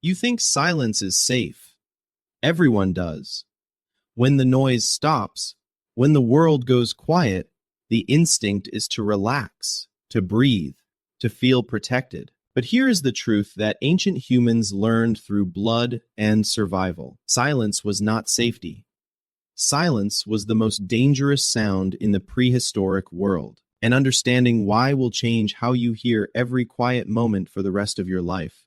You think silence is safe. Everyone does. When the noise stops, when the world goes quiet, the instinct is to relax, to breathe, to feel protected. But here is the truth that ancient humans learned through blood and survival. Silence was not safety. Silence was the most dangerous sound in the prehistoric world. And understanding why will change how you hear every quiet moment for the rest of your life.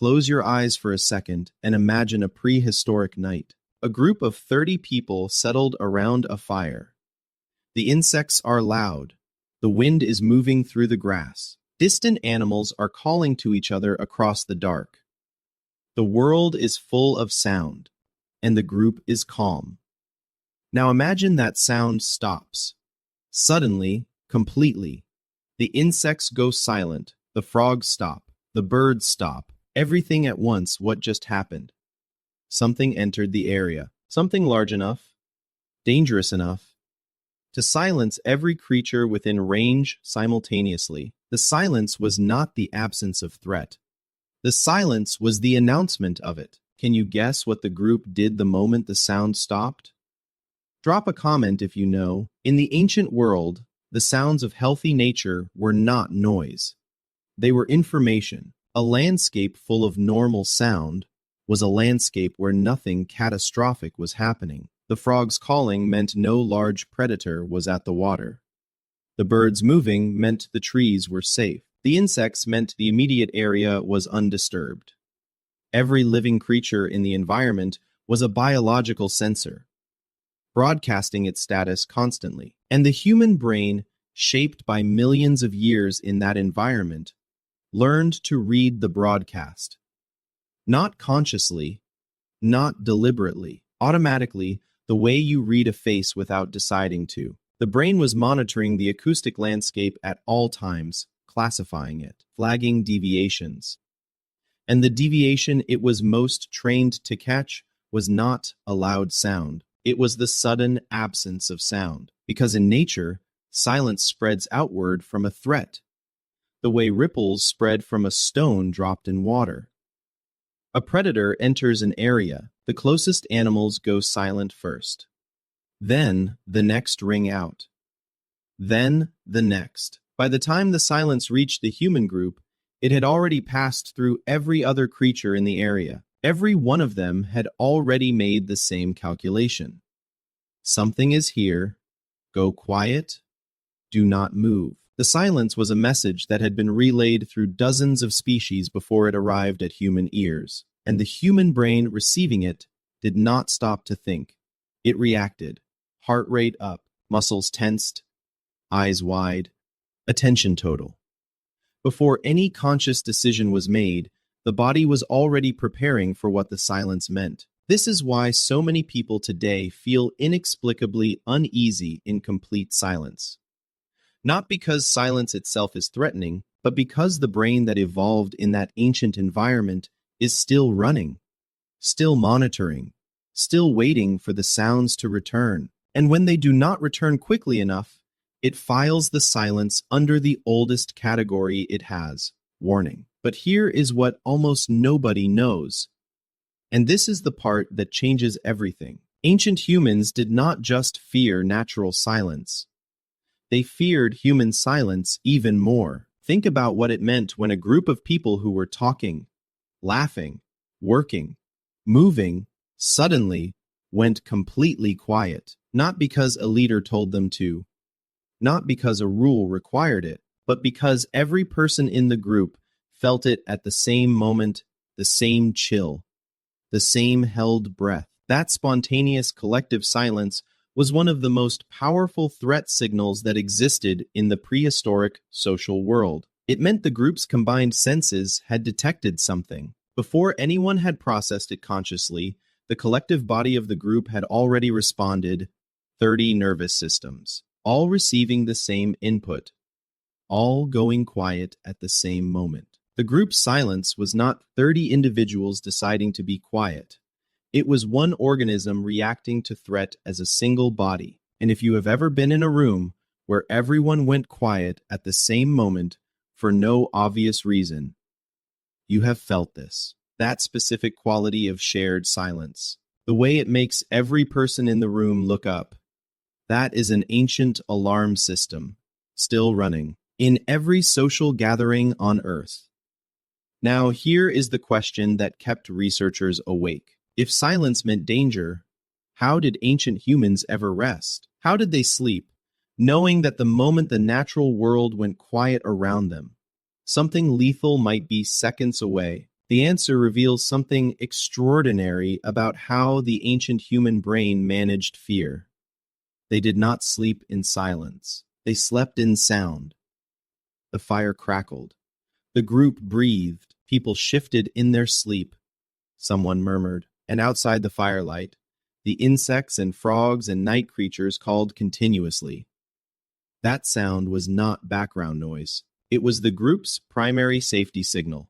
Close your eyes for a second and imagine a prehistoric night. A group of 30 people settled around a fire. The insects are loud. The wind is moving through the grass. Distant animals are calling to each other across the dark. The world is full of sound, and the group is calm. Now imagine that sound stops. Suddenly, completely. The insects go silent, the frogs stop, the birds stop. Everything at once. What just happened? Something entered the area. Something large enough, dangerous enough, to silence every creature within range simultaneously. The silence was not the absence of threat. The silence was the announcement of it. Can you guess what the group did the moment the sound stopped? Drop a comment if you know. In the ancient world, the sounds of healthy nature were not noise. They were information. A landscape full of normal sound was a landscape where nothing catastrophic was happening. The frogs calling meant no large predator was at the water. The birds moving meant the trees were safe. The insects meant the immediate area was undisturbed. Every living creature in the environment was a biological sensor, broadcasting its status constantly. And the human brain, shaped by millions of years in that environment, learned to read the broadcast. Not consciously, not deliberately, automatically, the way you read a face without deciding to. The brain was monitoring the acoustic landscape at all times, classifying it, flagging deviations. And the deviation it was most trained to catch was not a loud sound. It was the sudden absence of sound. Because in nature, silence spreads outward from a threat, the way ripples spread from a stone dropped in water. A predator enters an area. The closest animals go silent first. Then the next ring out. Then the next. By the time the silence reached the human group, it had already passed through every other creature in the area. Every one of them had already made the same calculation. Something is here. Go quiet. Do not move. The silence was a message that had been relayed through dozens of species before it arrived at human ears. And the human brain receiving it did not stop to think. It reacted. Heart rate up, muscles tensed, eyes wide, attention total. Before any conscious decision was made, the body was already preparing for what the silence meant. This is why so many people today feel inexplicably uneasy in complete silence. Not because silence itself is threatening, but because the brain that evolved in that ancient environment is still running, still monitoring, still waiting for the sounds to return. And when they do not return quickly enough, it files the silence under the oldest category it has, warning. But here is what almost nobody knows. And this is the part that changes everything. Ancient humans did not just fear natural silence. They feared human silence even more. Think about what it meant when a group of people who were talking, laughing, working, moving, suddenly went completely quiet. Not because a leader told them to, not because a rule required it, but because every person in the group felt it at the same moment, the same chill, the same held breath. That spontaneous collective silence was one of the most powerful threat signals that existed in the prehistoric social world. It meant the group's combined senses had detected something. Before anyone had processed it consciously, the collective body of the group had already responded. 30 nervous systems, all receiving the same input, all going quiet at the same moment. The group's silence was not 30 individuals deciding to be quiet. It was one organism reacting to threat as a single body. And if you have ever been in a room where everyone went quiet at the same moment for no obvious reason, you have felt this. that specific quality of shared silence. The way it makes every person in the room look up. That is an ancient alarm system, still running, in every social gathering on Earth. Now, here is the question that kept researchers awake. If silence meant danger, how did ancient humans ever rest? How did they sleep, knowing that the moment the natural world went quiet around them, something lethal might be seconds away? The answer reveals something extraordinary about how the ancient human brain managed fear. They did not sleep in silence. They slept in sound. The fire crackled. The group breathed. People shifted in their sleep. Someone murmured. And outside the firelight, the insects and frogs and night creatures called continuously. That sound was not background noise. It was the group's primary safety signal.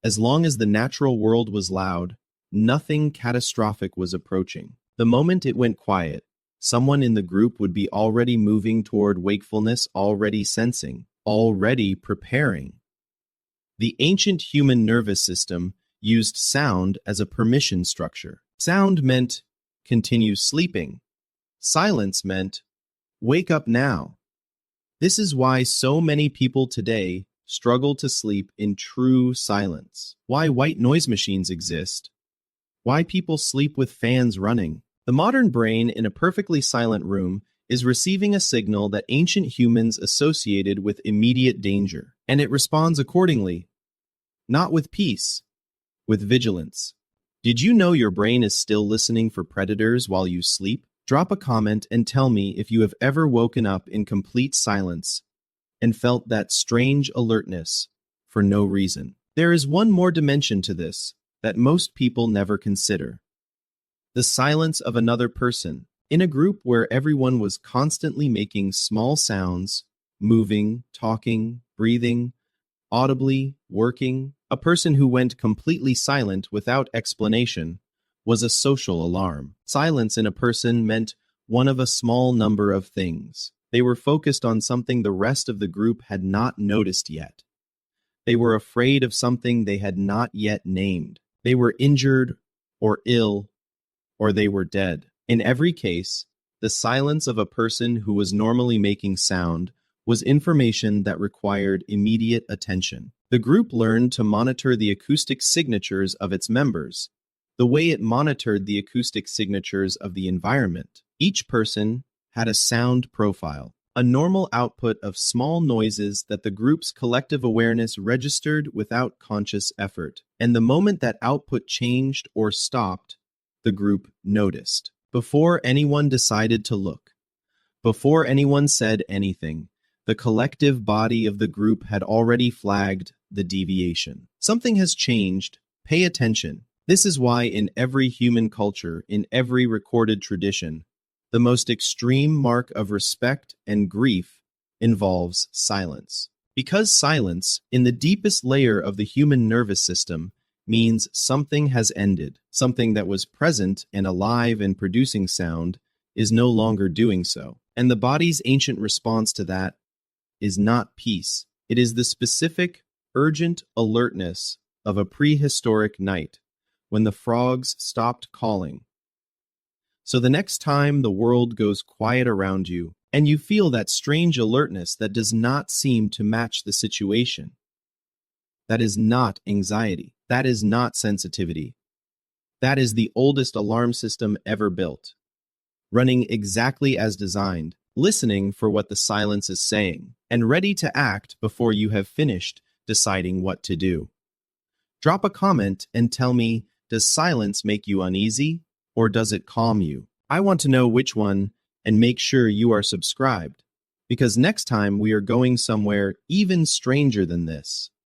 As long as the natural world was loud, nothing catastrophic was approaching. The moment it went quiet, someone in the group would be already moving toward wakefulness, already sensing, already preparing. The ancient human nervous system used sound as a permission structure. Sound meant continue sleeping. Silence meant wake up now. This is why so many people today struggle to sleep in true silence. Why white noise machines exist. Why people sleep with fans running. The modern brain in a perfectly silent room is receiving a signal that ancient humans associated with immediate danger, and it responds accordingly. Not with peace, with vigilance. Did you know your brain is still listening for predators while you sleep? Drop a comment and tell me if you have ever woken up in complete silence and felt that strange alertness for no reason. There is one more dimension to this that most people never consider. The silence of another person. In a group where everyone was constantly making small sounds, moving, talking, breathing, audibly, working, a person who went completely silent without explanation was a social alarm. Silence in a person meant one of a small number of things. They were focused on something the rest of the group had not noticed yet. They were afraid of something they had not yet named. They were injured or ill, or they were dead. In every case, the silence of a person who was normally making sound was information that required immediate attention. The group learned to monitor the acoustic signatures of its members, the way it monitored the acoustic signatures of the environment. Each person had a sound profile, a normal output of small noises that the group's collective awareness registered without conscious effort. And the moment that output changed or stopped, the group noticed. Before anyone decided to look, before anyone said anything, the collective body of the group had already flagged the deviation. Something has changed. Pay attention. This is why in every human culture, in every recorded tradition, the most extreme mark of respect and grief involves silence. Because silence, in the deepest layer of the human nervous system, means something has ended. Something that was present and alive and producing sound is no longer doing so. And the body's ancient response to that is not peace. It is the specific, urgent alertness of a prehistoric night when the frogs stopped calling. So the next time the world goes quiet around you and you feel that strange alertness that does not seem to match the situation, that is not anxiety. That is not sensitivity. That is the oldest alarm system ever built, running exactly as designed, listening for what the silence is saying, and ready to act before you have finished deciding what to do. Drop a comment and tell me, does silence make you uneasy, or does it calm you? I want to know which one, and make sure you are subscribed, because next time we are going somewhere even stranger than this.